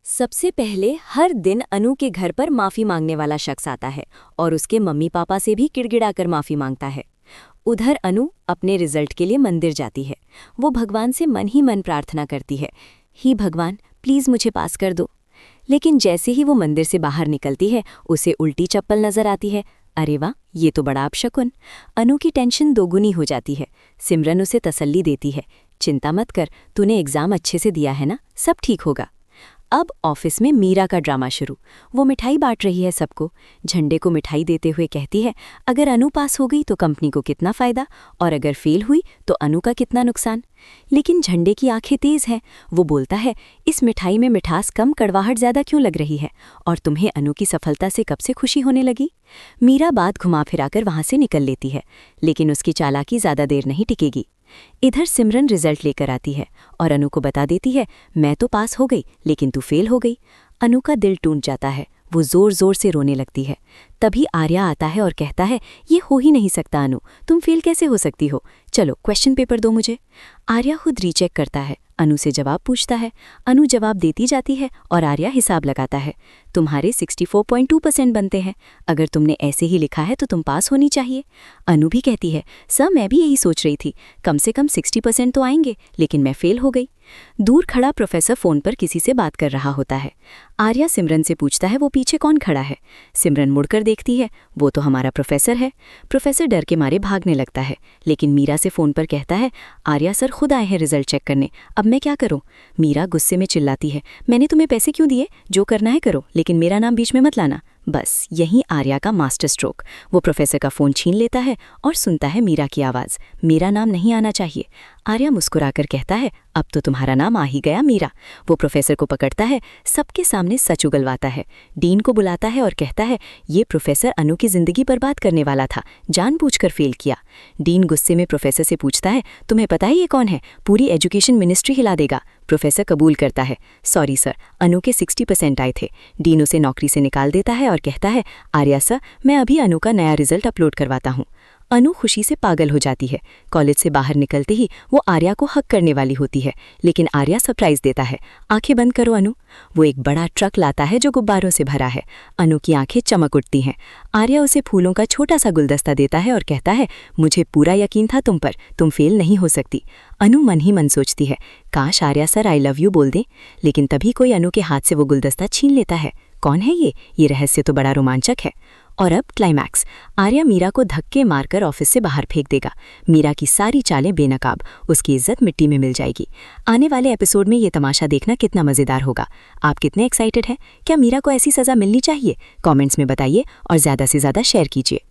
सबसे पहले हर दिन अनु के घर पर माफी मांगने वाला शख्स आता है और उसके मम्मी पापा से भी किड़गिड़ाकर माफी मांगता है। उधर अनु अपने रिजल्ट के लिए मंदिर जाती है। वो भगवान से मन ही मन प्रार्थना करती है, ही भगवान प्लीज मुझे पास कर दो। लेकिन जैसे ही वो मंदिर से बाहर निकलती है उसे उल्टी चप्पल नजर आती है। अरे वाह, ये तो बड़ा अपशकुन। अनु की टेंशन दोगुनी हो जाती है। सिमरन उसे तसल्ली देती है, चिंता मत कर, तूने एग्जाम अच्छे से दिया है ना, सब ठीक होगा। अब ऑफिस में मीरा का ड्रामा शुरू। वो मिठाई बांट रही है सबको। झंडे को मिठाई देते हुए कहती है, अगर अनु पास हो गई तो कंपनी को कितना फायदा, और अगर फेल हुई तो अनु का कितना नुकसान। लेकिन झंडे की आंखें तेज हैं। वो बोलता है, इस मिठाई में मिठास कम, कड़वाहट ज्यादा क्यों लग रही है, और तुम्हें अनु की सफलता से कब से खुशी होने लगी। मीरा बात घुमा फिराकर वहां से निकल लेती है, लेकिन उसकी चालाकी ज्यादा देर नहीं टिकेगी। इधर सिमरन रिजल्ट लेकर आती है और अनु को बता देती है, मैं तो पास हो गई लेकिन तू फेल हो गई। अनु का दिल टूट जाता है। वो जोर जोर से रोने लगती है। तभी आर्या आता है और कहता है, ये हो ही नहीं सकता अनु, तुम फेल कैसे हो सकती हो, चलो क्वेश्चन पेपर दो मुझे। आर्या खुद रीचेक करता है, अनु से जवाब पूछता है। अनु जवाब देती जाती है और आर्या हिसाब लगाता है। तुम्हारे 64.2% बनते हैं, अगर तुमने ऐसे ही लिखा है तो तुम पास होनी चाहिए। अनु भी कहती है, सर मैं भी यही सोच रही थी, कम से कम 60% तो आएंगे, लेकिन मैं फेल हो गई। दूर खड़ा प्रोफेसर फोन पर किसी से बात कर रहा होता है। आर्या सिमरन से पूछता है, वो पीछे कौन खड़ा है। सिमरन मुड़कर देखती है, वो तो हमारा प्रोफेसर है। प्रोफेसर डर के मारे भागने लगता है, लेकिन मीरा से फोन पर कहता है, आर्या सर खुद आए हैं रिजल्ट चेक करने, अब मैं क्या करूं। मीरा गुस्से में चिल्लाती है, मैंने तुम्हें पैसे क्यों दिए, जो करना है करो, लेकिन मेरा नाम बीच में मत लाना। बस यही आर्या का मास्टर स्ट्रोक। वो प्रोफेसर का फोन छीन लेता है और सुनता है मीरा की आवाज़, मेरा नाम नहीं आना चाहिए। आर्या मुस्कुराकर कहता है, अब तो तुम्हारा नाम आ ही गया मीरा। वो प्रोफेसर को पकड़ता है, सबके सामने सच उगलवाता है। डीन को बुलाता है और कहता है, ये प्रोफेसर अनु की जिंदगी बर्बाद करने वाला था, जानबूझकर फेल किया। डीन गुस्से में प्रोफेसर से पूछता है, तुम्हें पता है ये कौन है, पूरी एजुकेशन मिनिस्ट्री हिला देगा। प्रोफेसर कबूल करता है, सॉरी सर, अनु के 60% आए थे। डीन उसे नौकरी से निकाल देता है और कहता है, आर्या सर मैं अभी अनु का नया रिजल्ट अपलोड करवाता हूँ। अनु खुशी से पागल हो जाती है। कॉलेज से बाहर निकलते ही वो आर्या को हक करने वाली होती है, लेकिन आर्या सरप्राइज देता है, आंखें बंद करो अनु। वो एक बड़ा ट्रक लाता है जो गुब्बारों से भरा है। अनु की आंखें चमक उठती हैं। आर्या उसे फूलों का छोटा सा गुलदस्ता देता है और कहता है, मुझे पूरा यकीन था तुम पर, तुम फेल नहीं हो सकती। अनु मन ही मन सोचती है, काश Arya sir I love you बोल दें, लेकिन तभी कोई अनु के हाथ से वो गुलदस्ता छीन लेता है। कौन है ये रहस्य तो बड़ा रोमांचक है। और अब क्लाइमैक्स। आर्या मीरा को धक्के मारकर ऑफिस से बाहर फेंक देगा। मीरा की सारी चालें बेनकाब, उसकी इज्जत मिट्टी में मिल जाएगी। आने वाले एपिसोड में ये तमाशा देखना कितना मज़ेदार होगा। आप कितने एक्साइटेड हैं? क्या मीरा को ऐसी सज़ा मिलनी चाहिए? कमेंट्स में बताइए और ज़्यादा से ज़्यादा शेयर कीजिए।